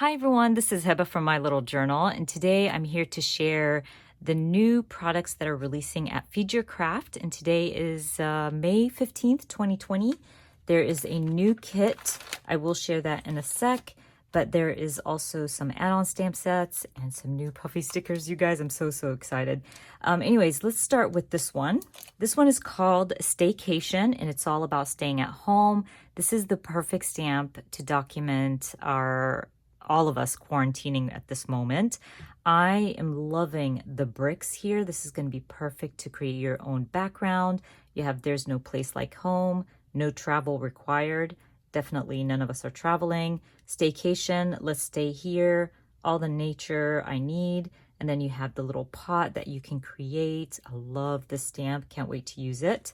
Hi everyone, this is Heba from My Little Journal, and today I'm here to share the new products that are releasing at Feed Your Craft. And today is May 15th, 2020. There is a new kit. I will share that in a sec, but there is also some add-on stamp sets and some new Puffy stickers, you guys. I'm so excited. Anyways, let's start with this one. This one is called Staycation, and it's all about staying at home. This is the perfect stamp to document all of us quarantining at this moment. I am loving the bricks here. This is going to be perfect to create your own background. You have There's No Place Like Home, no travel required. Definitely none of us are traveling. Staycation, let's stay here. All the nature I need. And then you have the little pot that you can create. I love this stamp. Can't wait to use it.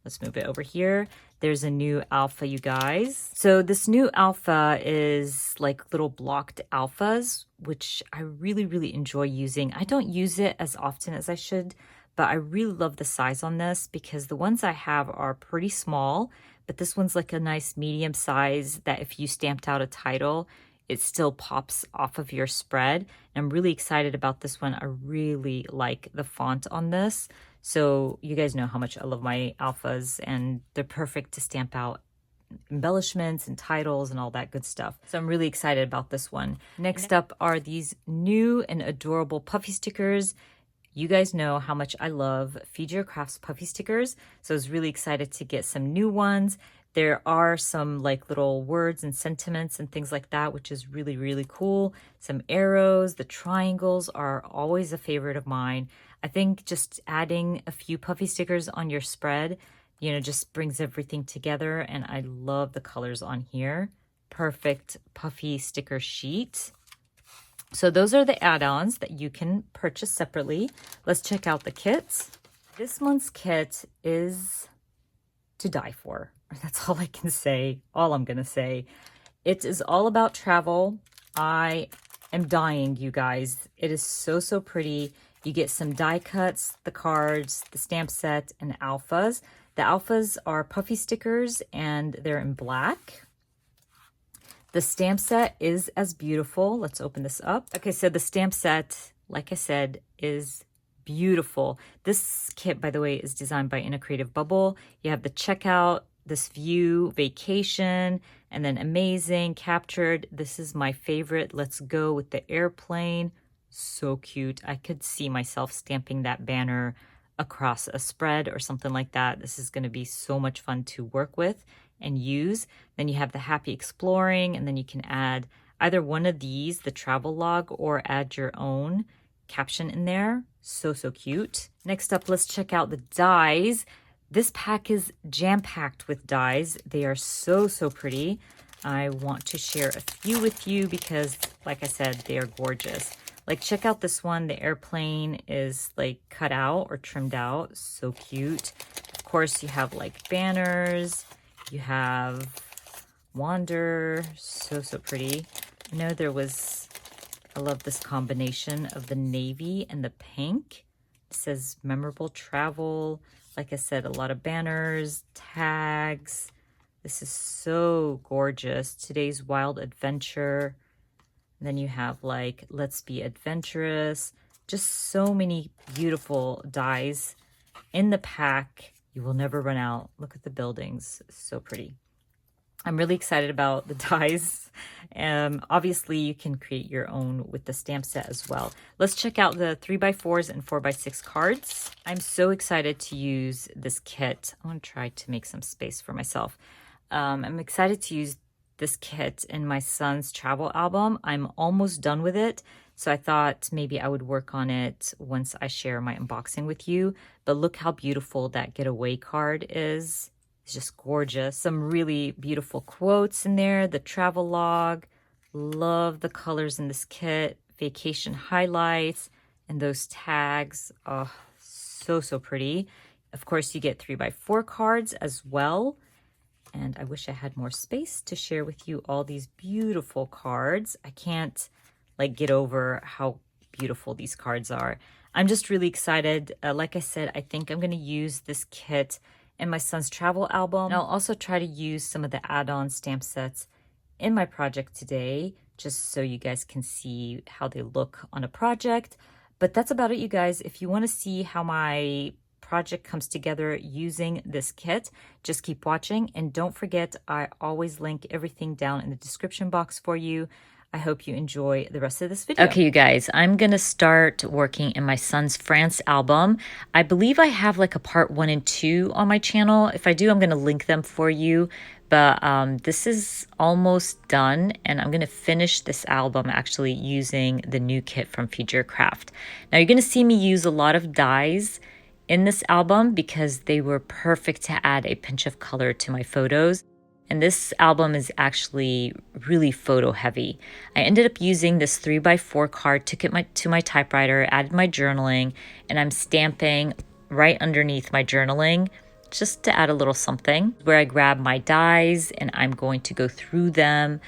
Let's move it over here. There's a new alpha, you guys. So this new alpha is like little blocked alphas, which I really enjoy using. I don't use it as often as I should, but I really love the size on this because the ones I have are pretty small, but this one's like a nice medium size that if you stamped out a title, it still pops off of your spread. And I'm really excited about this one. I really like the font on this. So you guys know how much I love my alphas, and they're perfect to stamp out embellishments and titles and all that good stuff. So I'm really excited about this one. Next up are these new and adorable Puffy stickers. You guys know how much I love Feed Your Crafts Puffy stickers. So I was really excited to get some new ones. There are some like little words and sentiments and things like that, which is really cool. Some arrows, the triangles are always a favorite of mine. I think just adding a few Puffy stickers on your spread, you know, just brings everything together. And I love the colors on here. Perfect Puffy sticker sheet. So those are the add-ons that you can purchase separately. Let's check out the kits. This month's kit is to die for. That's all I can say, all I'm gonna say. It is all about travel. I am dying, you guys. It is so pretty. You get some die cuts, the cards, the stamp set, and alphas. The alphas are Puffy stickers and they're in black. The stamp set is as beautiful. Let's open this up. Okay, so the stamp set, like I said, is beautiful. This kit, by the way, is designed by In a Creative Bubble. You have the checkout, this view, vacation, and then amazing, captured. This is my favorite. Let's go with the airplane. So cute. I could see myself stamping that banner across a spread or something like that. This is going to be so much fun to work with and use. Then you have the happy exploring, and then you can add either one of these, the travel log, or add your own caption in there. So cute. Next up, let's check out the dies. This pack is jam-packed with dies. They are so pretty. I want to share a few with you because, like I said, they are gorgeous. Like, check out this one. The airplane is like cut out or trimmed out. So cute. Of course, you have like banners. You have Wander. So pretty. I know I love this combination of the navy and the pink. It says memorable travel. Like I said, a lot of banners, tags. This is so gorgeous. Today's wild adventure. And then you have like, let's be adventurous. Just so many beautiful dies in the pack. You will never run out. Look at the buildings. So pretty. I'm really excited about the dies. Obviously, you can create your own with the stamp set as well. Let's check out the 3x4s and 4x6 cards. I'm so excited to use this kit. I want to try to make some space for myself. I'm excited to use this kit in my son's travel album. I'm almost done with it, so I thought maybe I would work on it once I share my unboxing with you. But look how beautiful that getaway card is. It's just gorgeous. Some really beautiful quotes in there. The travel log. Love the colors in this kit. Vacation highlights and those tags. Oh, so pretty. Of course, you get 3x4 cards as well. And I wish I had more space to share with you all these beautiful cards. I can't like get over how beautiful these cards are. I'm just really excited. Like I said, I think I'm going to use this kit in my son's travel album. And I'll also try to use some of the add-on stamp sets in my project today just so you guys can see how they look on a project. But that's about it, you guys. If you want to see how my project comes together using this kit, just keep watching. And don't forget, I always link everything down in the description box for you. I hope you enjoy the rest of this video. Okay, you guys, I'm gonna start working in my son's France album. I believe I have like a part 1 and 2 on my channel. If I do, I'm gonna link them for you. But this is almost done, and I'm gonna finish this album actually using the new kit from Future Craft. Now you're gonna see me use a lot of dyes in this album because they were perfect to add a pinch of color to my photos. And this album is actually really photo heavy. I ended up using this 3x4 card, took it to my typewriter, added my journaling, and I'm stamping right underneath my journaling just to add a little something, where I grab my dies and I'm going to go through them.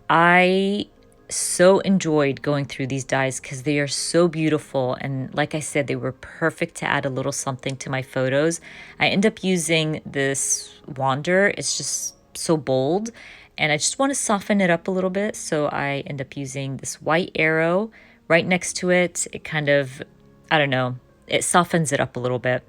I so enjoyed going through these dies because they are so beautiful, and like I said, they were perfect to add a little something to my photos. I end up using this Wander. It's just so bold, and I just want to soften it up a little bit, so I end up using this white arrow right next to it. It kind of, I don't know, it softens it up a little bit.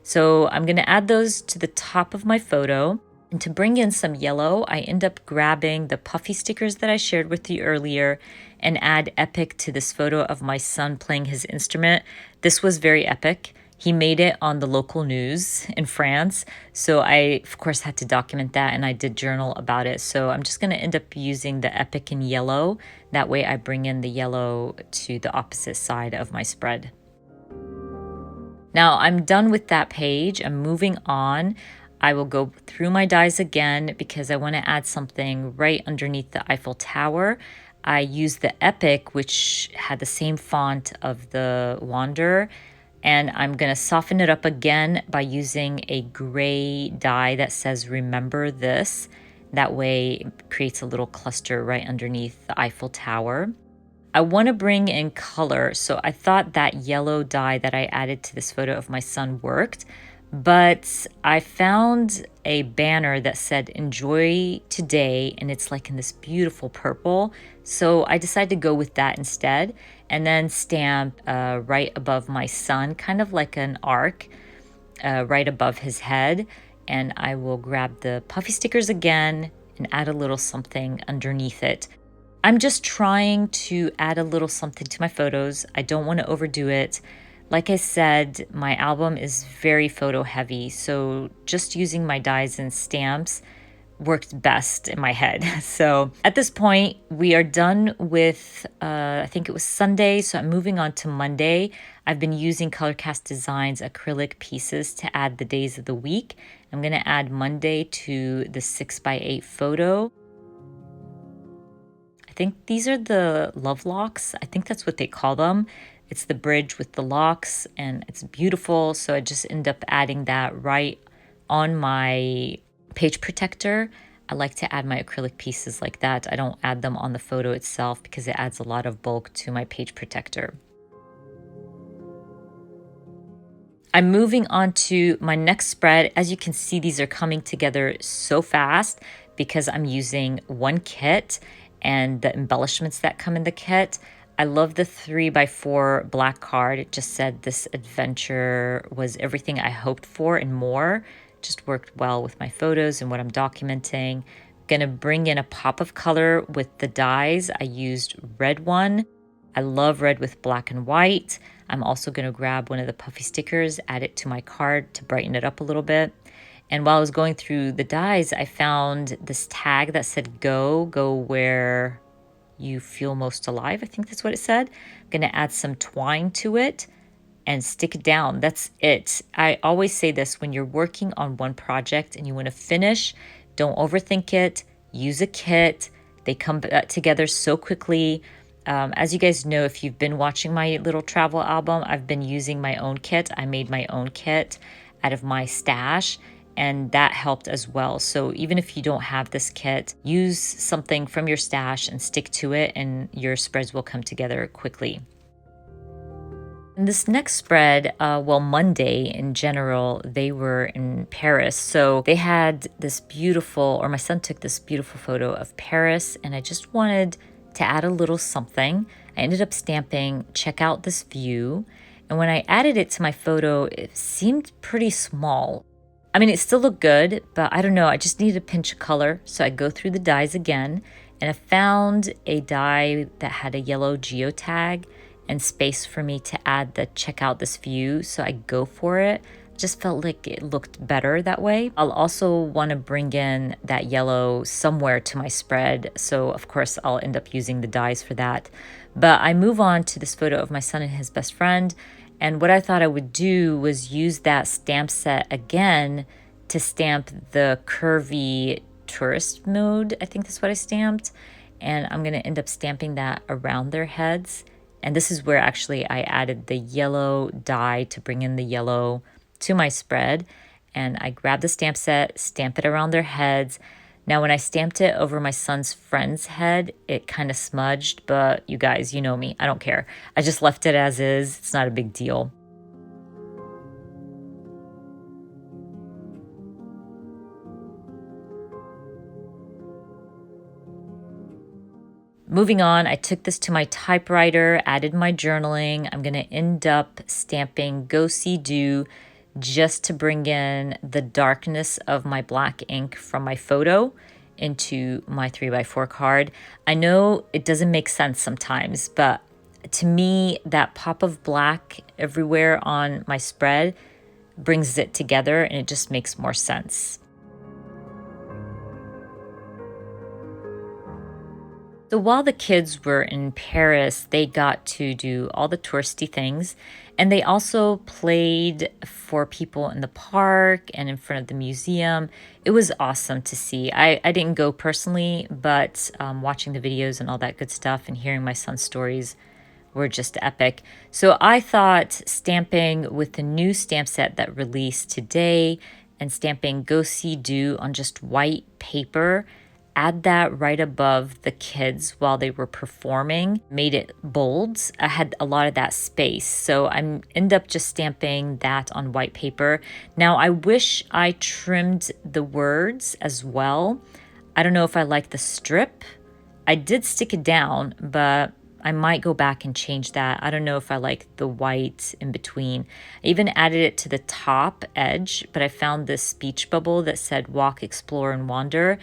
So I'm going to add those to the top of my photo. And to bring in some yellow, I end up grabbing the Puffy Stickers that I shared with you earlier and add epic to this photo of my son playing his instrument. This was very epic. He made it on the local news in France, so I, of course, had to document that, and I did journal about it. So I'm just going to end up using the epic in yellow. That way I bring in the yellow to the opposite side of my spread. Now I'm done with that page. I'm moving on. I will go through my dies again because I want to add something right underneath the Eiffel Tower. I used the Epic, which had the same font of the Wander, and I'm going to soften it up again by using a gray die that says remember this. That way it creates a little cluster right underneath the Eiffel Tower. I want to bring in color, so I thought that yellow dye that I added to this photo of my son worked, but I found a banner that said enjoy today, and it's like in this beautiful purple, so I decided to go with that instead, and then stamp right above my son, kind of like an arc right above his head. And I will grab the Puffy Stickers again and add a little something underneath it. I'm just trying to add a little something to my photos. I don't want to overdo it. Like I said, my album is very photo heavy, so just using my dies and stamps worked best in my head. So at this point, we are done with, I think it was Sunday, so I'm moving on to Monday. I've been using Colorcast Designs acrylic pieces to add the days of the week. I'm going to add Monday to the 6x8 photo. I think these are the love locks. I think that's what they call them. It's the bridge with the locks, and it's beautiful. So I just end up adding that right on my page protector. I like to add my acrylic pieces like that. I don't add them on the photo itself because it adds a lot of bulk to my page protector. I'm moving on to my next spread. As you can see, these are coming together so fast because I'm using one kit and the embellishments that come in the kit. I love the 3x4 black card. It just said this adventure was everything I hoped for and more. Just worked well with my photos and what I'm documenting. Gonna bring in a pop of color with the dies. I used red one. I love red with black and white. I'm also gonna grab one of the Puffy Stickers, add it to my card to brighten it up a little bit. And while I was going through the dies, I found this tag that said go where you feel most alive. I think that's what it said. I'm gonna add some twine to it and stick it down. That's it. I always say this, when you're working on one project and you want to finish, don't overthink it. Use a kit. They come together so quickly. As you guys know, if you've been watching my little travel album, I've been using my own kit. I made my own kit out of my stash, and that helped as well. So even if you don't have this kit, use something from your stash and stick to it, and your spreads will come together quickly. And this next spread, Monday in general, they were in Paris. So they had this beautiful, or my son took this beautiful photo of Paris, and I just wanted to add a little something. I ended up stamping, check out this view. And when I added it to my photo, it seemed pretty small. I mean, it still looked good, but I don't know, I just needed a pinch of color. So I go through the dies again, and I found a die that had a yellow geotag and space for me to add the check out this view. So I go for it. Just felt like it looked better that way. I'll also want to bring in that yellow somewhere to my spread. So of course I'll end up using the dies for that. But I move on to this photo of my son and his best friend. And what I thought I would do was use that stamp set again to stamp the curvy tourist mode. I think that's what I stamped. And I'm going to end up stamping that around their heads. And this is where actually I added the yellow die to bring in the yellow to my spread. And I grabbed the stamp set, stamp it around their heads. Now, when I stamped it over my son's friend's head, it kind of smudged, but you guys, you know me, I don't care. I just left it as is. It's not a big deal. Moving on, I took this to my typewriter, added my journaling. I'm going to end up stamping Go See Do just to bring in the darkness of my black ink from my photo into my 3x4 card. I know it doesn't make sense sometimes, but to me, that pop of black everywhere on my spread brings it together and it just makes more sense. So while the kids were in Paris, they got to do all the touristy things, and they also played for people in the park and in front of the museum. It was awesome to see. I didn't go personally, but watching the videos and all that good stuff and hearing my son's stories were just epic. So I thought stamping with the new stamp set that released today and stamping Go See Do on just white paper, add that right above the kids while they were performing, made it bold. I had a lot of that space. So I end up just stamping that on white paper. Now I wish I trimmed the words as well. I don't know if I like the strip. I did stick it down, but I might go back and change that. I don't know if I like the white in between. I even added it to the top edge, but I found this speech bubble that said walk, explore, and wander.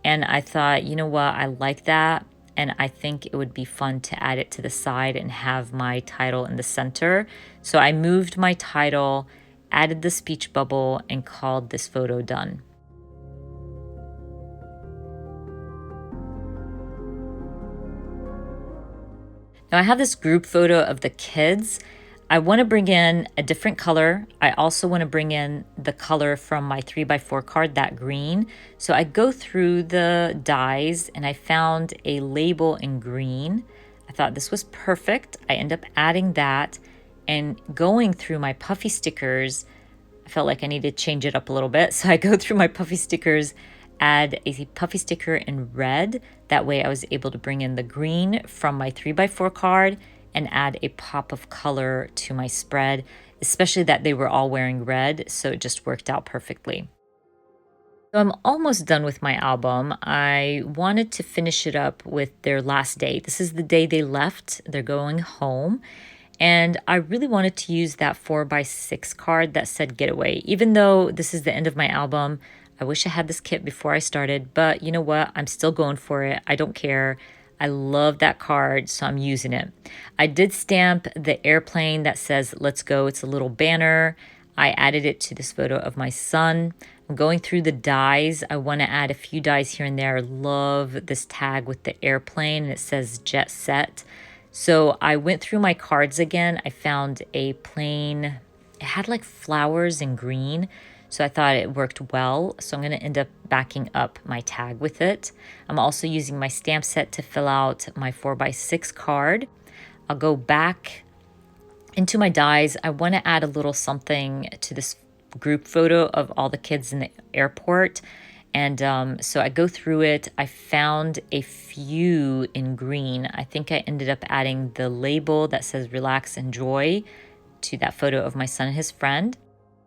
And I thought, you know what, I like that. And I think it would be fun to add it to the side and have my title in the center. So I moved my title, added the speech bubble, and called this photo done. Now I have this group photo of the kids. I want to bring in a different color. I also want to bring in the color from my 3x4 card, that green. So I go through the dies and I found a label in green. I thought this was perfect. I end up adding that and going through my Puffy stickers. I felt like I needed to change it up a little bit. So I go through my Puffy stickers, add a Puffy sticker in red. That way I was able to bring in the green from my 3x4 card and add a pop of color to my spread, especially that they were all wearing red, so it just worked out perfectly. So I'm almost done with my album. I wanted to finish it up with their last day. This is the day they left. They're going home. And I really wanted to use that 4x6 card that said getaway. Even though this is the end of my album, I wish I had this kit before I started, but you know what? I'm still going for it. I don't care. I love that card, so I'm using it. I did stamp the airplane that says, let's go. It's a little banner. I added it to this photo of my son. I'm going through the dies. I want to add a few dies here and there. I love this tag with the airplane, and it says jet set. So I went through my cards again. I found a plane. It had like flowers in green. So I thought it worked well. So I'm going to end up backing up my tag with it. I'm also using my stamp set to fill out my 4x6 card. I'll go back into my dies. I want to add a little something to this group photo of all the kids in the airport. And so I go through it. I found a few in green. I think I ended up adding the label that says relax, enjoy to that photo of my son and his friend.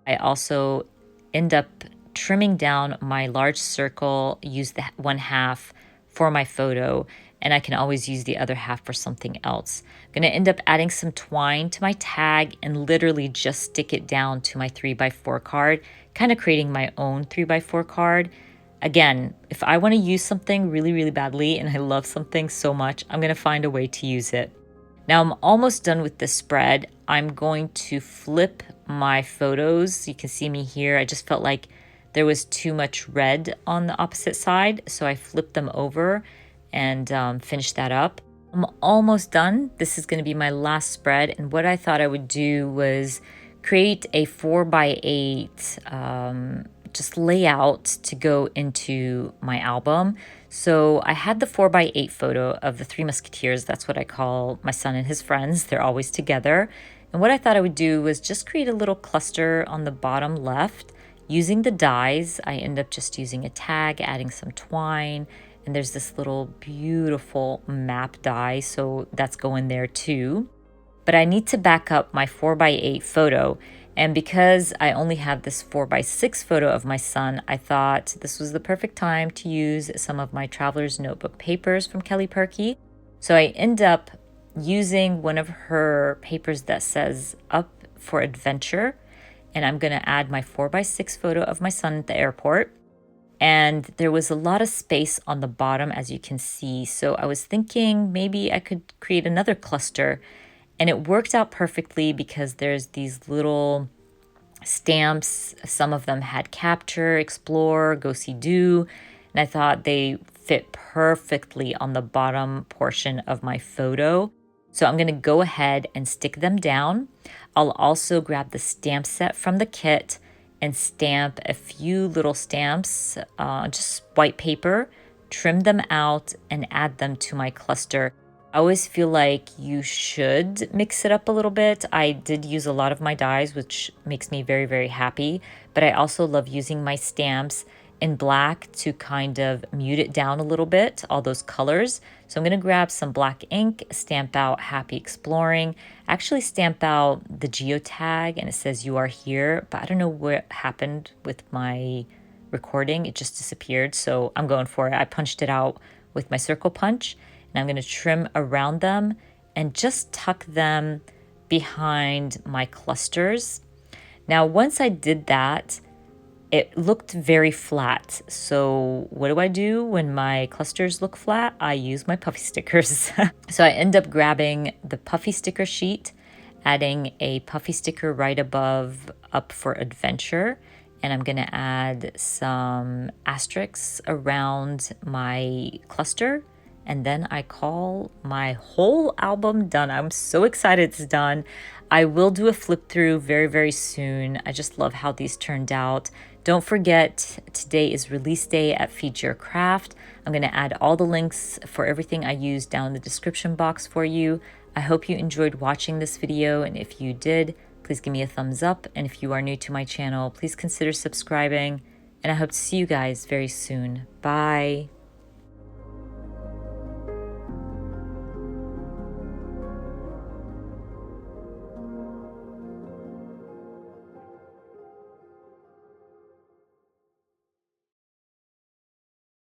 I also end up trimming down my large circle, use the 1/2 for my photo. and I can always use the other half for something else. I'm going to end up adding some twine to my tag and literally just stick it down to my 3x4 card, kind of creating my own 3x4 card. Again, if I want to use something really, really badly and I love something so much, I'm going to find a way to use it. Now I'm almost done with this spread. I'm going to flip my photos. You can see me here. I just felt like there was too much red on the opposite side, so I flipped them over and finished that up. I'm almost done. This is going to be my last spread, and what I thought I would do was create a 4x8 just layout to go into my album. So I had the 4x8 photo of the Three Musketeers. That's what I call my son and his friends. They're always together. And what I thought I would do was just create a little cluster on the bottom left using the dies. I end up just using a tag, adding some twine, and there's this little beautiful map die, so that's going there too. But I need to back up my 4x8 photo. And because I only have this 4x6 photo of my son, I thought this was the perfect time to use some of my Traveler's Notebook papers from Kelly Perky. So I end up using one of her papers that says Up for Adventure. And I'm going to add my 4x6 photo of my son at the airport. And there was a lot of space on the bottom, as you can see. So I was thinking maybe I could create another cluster. And it worked out perfectly because there's these little stamps. Some of them had capture, explore, go see do. And I thought they fit perfectly on the bottom portion of my photo. So I'm going to go ahead and stick them down. I'll also grab the stamp set from the kit and stamp a few little stamps, just white paper, trim them out and add them to my cluster. I always feel like you should mix it up a little bit. I did use a lot of my dies, which makes me very, very happy. But I also love using my stamps in black to kind of mute it down a little bit, all those colors. So I'm going to grab some black ink, stamp out Happy Exploring, actually stamp out the geotag, and it says you are here. But I don't know what happened with my recording. It just disappeared. So I'm going for it. I punched it out with my circle punch. And I'm going to trim around them and just tuck them behind my clusters. Now, once I did that, it looked very flat. So what do I do when my clusters look flat? I use my Puffy stickers. So I end up grabbing the Puffy sticker sheet, adding a Puffy sticker right above Up for Adventure. And I'm going to add some asterisks around my cluster. And then I call my whole album done. I'm so excited it's done. I will do a flip through very, very soon. I just love how these turned out. Don't forget, today is release day at Feed Your Craft. I'm going to add all the links for everything I use down in the description box for you. I hope you enjoyed watching this video, and if you did, please give me a thumbs up. And if you are new to my channel, please consider subscribing. And I hope to see you guys very soon. Bye.